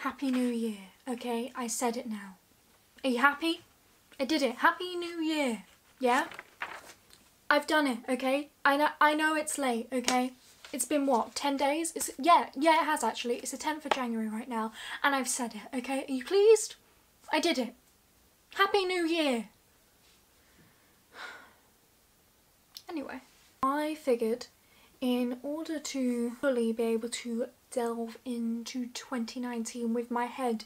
Happy New Year, okay? I said it now. Are you happy? I did it. Happy New Year, yeah? I've done it, okay? I know it's late, okay? It's been what, 10 days? Yeah, it has actually. It's the 10th of January right now, and I've said it, okay? Are you pleased? I did it. Happy New Year. Anyway, I figured in order to fully be able to delve into 2019 with my head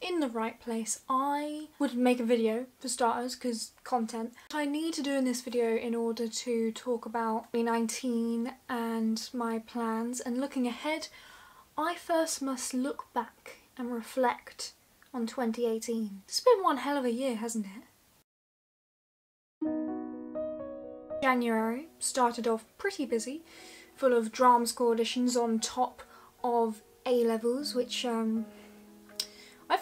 in the right place, I would make a video for starters, because content. What I need to do in this video in order to talk about 2019 and my plans and looking ahead, I first must look back and reflect on 2018. It's been one hell of a year, hasn't it? January started off pretty busy, full of drama school auditions on top of A-levels, which I've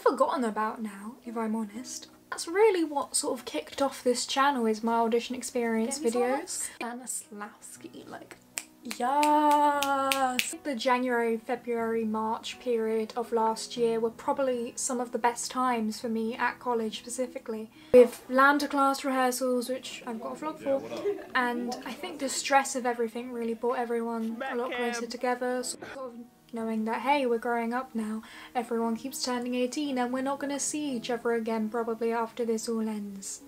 forgotten about now, if I'm honest. That's really what sort of kicked off this channel, is my audition experience videos. Stanislavski, like, yes! The January, February, March period of last year were probably some of the best times for me at college specifically. With Lambda class rehearsals, which I've got a vlog for, and I think the stress of everything really brought everyone a lot closer together, sort of knowing that, hey, we're growing up now, everyone keeps turning 18 and we're not going to see each other again probably after this all ends.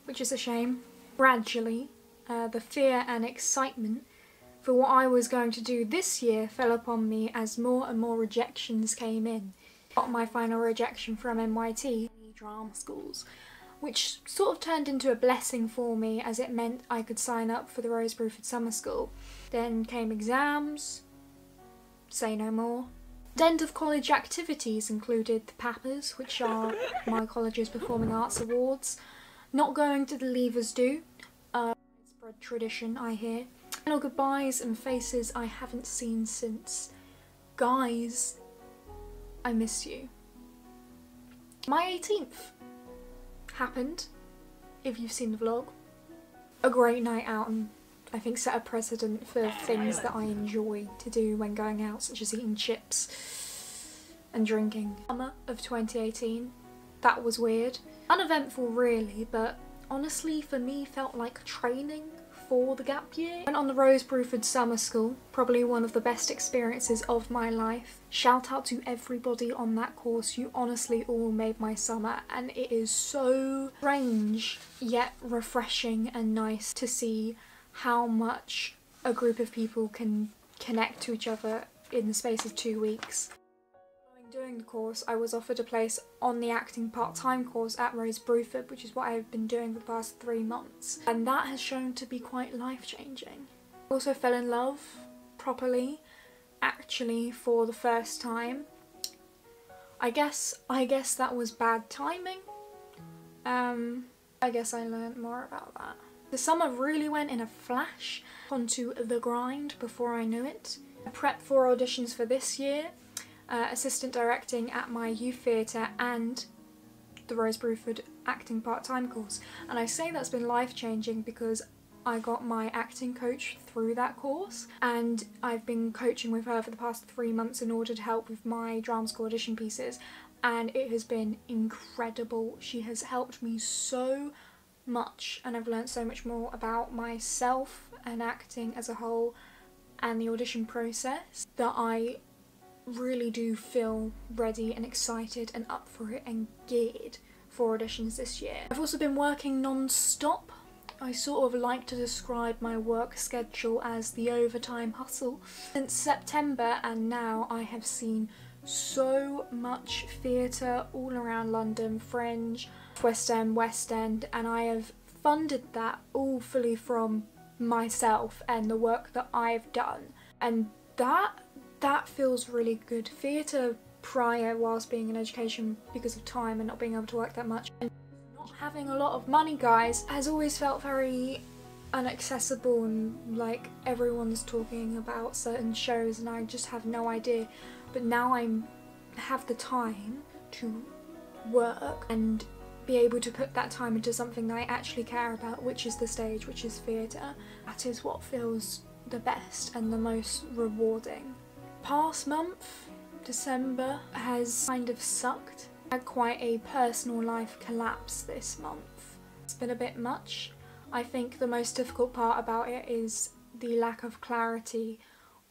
Which is a shame. Gradually, the fear and excitement for what I was going to do this year fell upon me as more and more rejections came in. Got my final rejection from NYT, drama schools, which sort of turned into a blessing for me as it meant I could sign up for the Rose Bruford Summer School. Then came exams, say no more. The end of college activities included the PAPAs, which are my college's Performing Arts Awards, not going to the Leavers Do, spread tradition I hear. Final goodbyes and faces I haven't seen since. Guys, I miss you. My 18th happened, if you've seen the vlog. A great night out, and I think set a precedent for things that I enjoy to do when going out, such as eating chips and drinking. Summer of 2018, that was weird. Uneventful really, but honestly for me felt like training for the gap year. Went on the Rose Bruford Summer School, probably one of the best experiences of my life. Shout out to everybody on that course, you honestly all made my summer, and it is so strange yet refreshing and nice to see how much a group of people can connect to each other in the space of 2 weeks. Doing the course, I was offered a place on the acting part-time course at Rose Bruford, which is what I've been doing for the past 3 months, and that has shown to be quite life-changing. I also fell in love properly, actually, for the first time. I guess that was bad timing. I guess I learned more about that. The summer really went in a flash onto the grind before I knew it. I prepped for auditions for this year, assistant directing at my youth theatre and the Rose Bruford acting part-time course. And I say that's been life-changing because I got my acting coach through that course, and I've been coaching with her for the past 3 months in order to help with my drama school audition pieces, and it has been incredible. She has helped me so much, and I've learned so much more about myself and acting as a whole and the audition process that I really do feel ready and excited and up for it and geared for auditions this year. I've also been working non-stop. I sort of like to describe my work schedule as the overtime hustle. Since September and now I have seen so much theatre all around London, Fringe, West End, and I have funded that all fully from myself and the work that I've done, and that feels really good. Theatre prior, whilst being in education because of time and not being able to work that much and not having a lot of money, guys, has always felt very inaccessible, and like everyone's talking about certain shows and I just have no idea. But now I have the time to work and be able to put that time into something that I actually care about, which is the stage, which is theatre. That is what feels the best and the most rewarding. Past month, December has kind of sucked. I had quite a personal life collapse this month. It's been a bit much. I think the most difficult part about it is the lack of clarity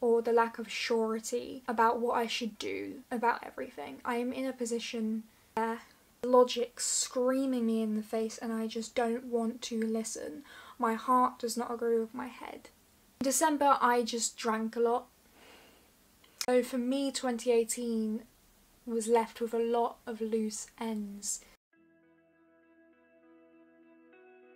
or the lack of surety about what I should do about everything. I am in a position where logic screaming me in the face and I just don't want to listen. My heart does not agree with my head. In December I just drank a lot. So for me 2018 was left with a lot of loose ends.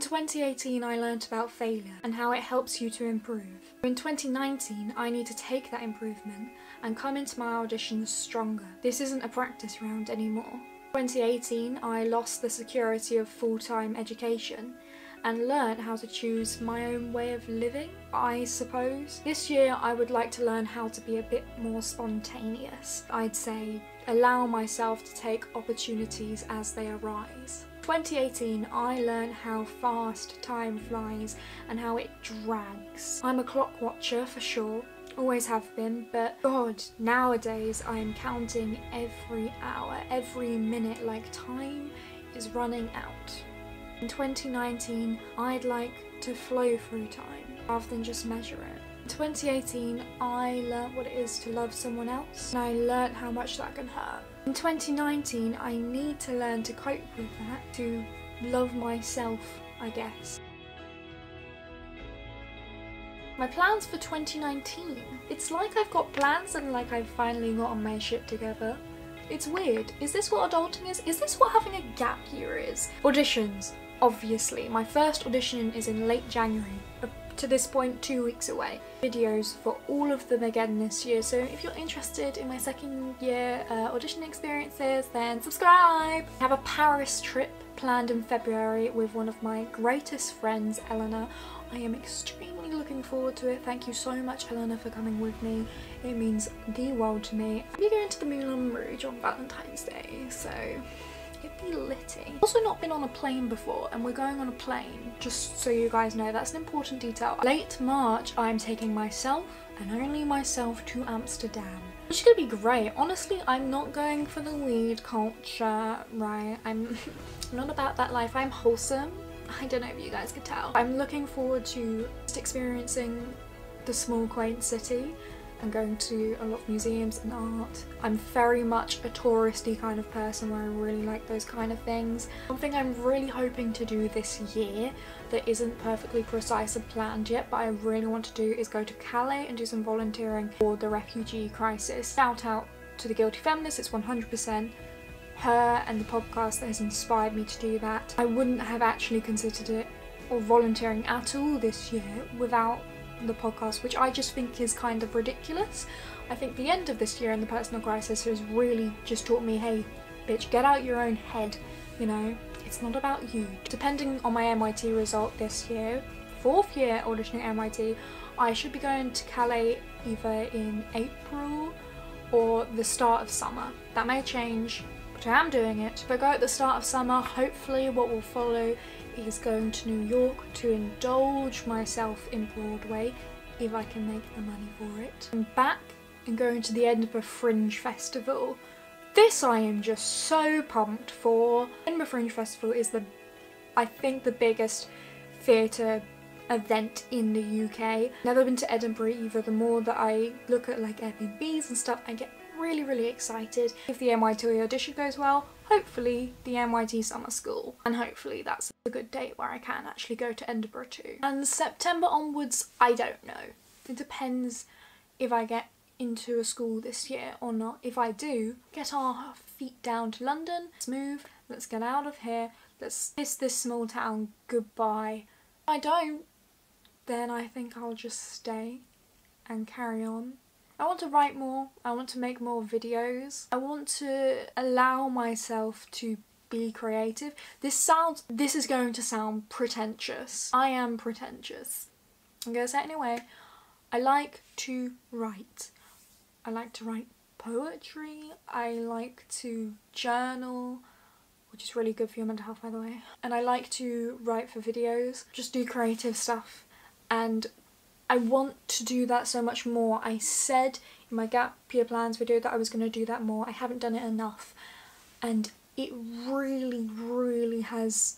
In 2018 I learnt about failure and how it helps you to improve. In 2019 I need to take that improvement and come into my auditions stronger. This isn't a practice round anymore. In 2018 I lost the security of full-time education and learnt how to choose my own way of living, I suppose. This year I would like to learn how to be a bit more spontaneous. I'd say allow myself to take opportunities as they arise. 2018 I learned how fast time flies and how it drags. I'm a clock watcher for sure, always have been, but God, nowadays I am counting every hour, every minute, like time is running out. In 2019 I'd like to flow through time rather than just measure it. In 2018 I learnt what it is to love someone else and I learnt how much that can hurt. In 2019 I need to learn to cope with that, to love myself, I guess. My plans for 2019. It's like I've got plans and like I've finally gotten my shit together. It's weird. Is this what adulting is? Is this what having a gap year is? Auditions, obviously. My first audition is in late January. To this point 2 weeks away. Videos for all of them again this year, so if you're interested in my second year audition experiences then subscribe! I have a Paris trip planned in February with one of my greatest friends, Eleanor. I am extremely looking forward to it. Thank you so much, Eleanor, for coming with me. It means the world to me. We're going to the Moulin Rouge on Valentine's Day, so it'd be litty. I've also not been on a plane before and we're going on a plane, just so you guys know. That's an important detail. Late March I'm taking myself and only myself to Amsterdam, which is gonna be great. Honestly, I'm not going for the weed culture, right? I'm not about that life. I'm wholesome. I don't know if you guys could tell. I'm looking forward to just experiencing the small quaint city and going to a lot of museums and art. I'm very much a touristy kind of person where I really like those kind of things. Something I'm really hoping to do this year that isn't perfectly precise and planned yet, but I really want to do is go to Calais and do some volunteering for the refugee crisis. Shout out to The Guilty Feminist, it's 100% her and the podcast that has inspired me to do that. I wouldn't have actually considered it or volunteering at all this year without the podcast, which I just think is kind of ridiculous. I think the end of this year and the personal crisis has really just taught me, hey bitch, get out your own head, you know, it's not about you. Depending on my MIT result this year, 4th year auditioning MIT, I should be going to Calais either in April or the start of summer. That may change, but I am doing it. If I go at the start of summer, hopefully what will follow is going to New York to indulge myself in Broadway if I can make the money for it. I'm back and going to the Edinburgh Fringe Festival. This I am just so pumped for. Edinburgh Fringe Festival is I think the biggest theatre event in the UK. Never been to Edinburgh either. The more that I look at like Airbnbs and stuff, I get really excited. If the MIT audition goes well, hopefully the MIT summer school, and hopefully that's a good date where I can actually go to Edinburgh too. And September onwards, I don't know. It depends if I get into a school this year or not. If I do, get our feet down to London, let's move, let's get out of here, let's kiss this small town goodbye. If I don't, then I think I'll just stay and carry on. I want to write more, I want to make more videos, I want to allow myself to be creative. This is going to sound pretentious. I am pretentious. I'm gonna say it anyway. I like to write. I like to write poetry, I like to journal, which is really good for your mental health by the way, and I like to write for videos, just do creative stuff, and I want to do that so much more. I said my gap year plans video that I was going to do that more. I haven't done it enough, and it really has,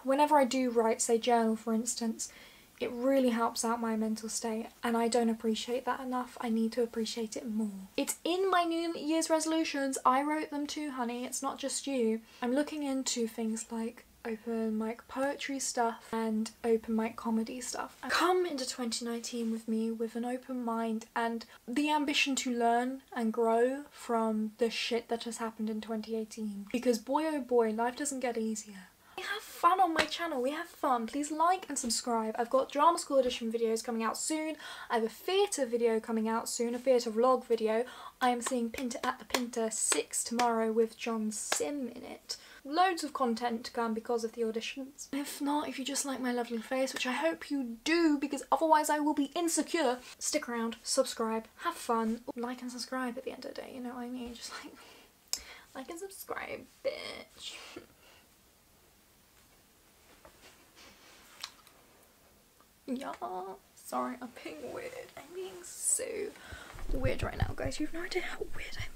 whenever I do write, say journal for instance, it really helps out my mental state, and I don't appreciate that enough. I need to appreciate it more. It's in my New Year's resolutions. I wrote them too, honey. It's not just you. I'm looking into things like open mic poetry stuff and open mic comedy stuff. Come into 2019 with me with an open mind and the ambition to learn and grow from the shit that has happened in 2018. Because boy oh boy, life doesn't get easier. We have fun on my channel, we have fun. Please like and subscribe. I've got drama school audition videos coming out soon. I have a theatre video coming out soon, a theatre vlog video. I am seeing Pinter at the Pinter 6 tomorrow with John Sim in it. Loads of content to come because of the auditions. If not, if you just like my lovely face, which I hope you do because otherwise I will be insecure, stick around, subscribe, have fun, like and subscribe at the end of the day, you know what I mean? Just like and subscribe, bitch. Yeah, sorry, I'm being weird. I'm being so weird right now, guys. You have no idea how weird I'm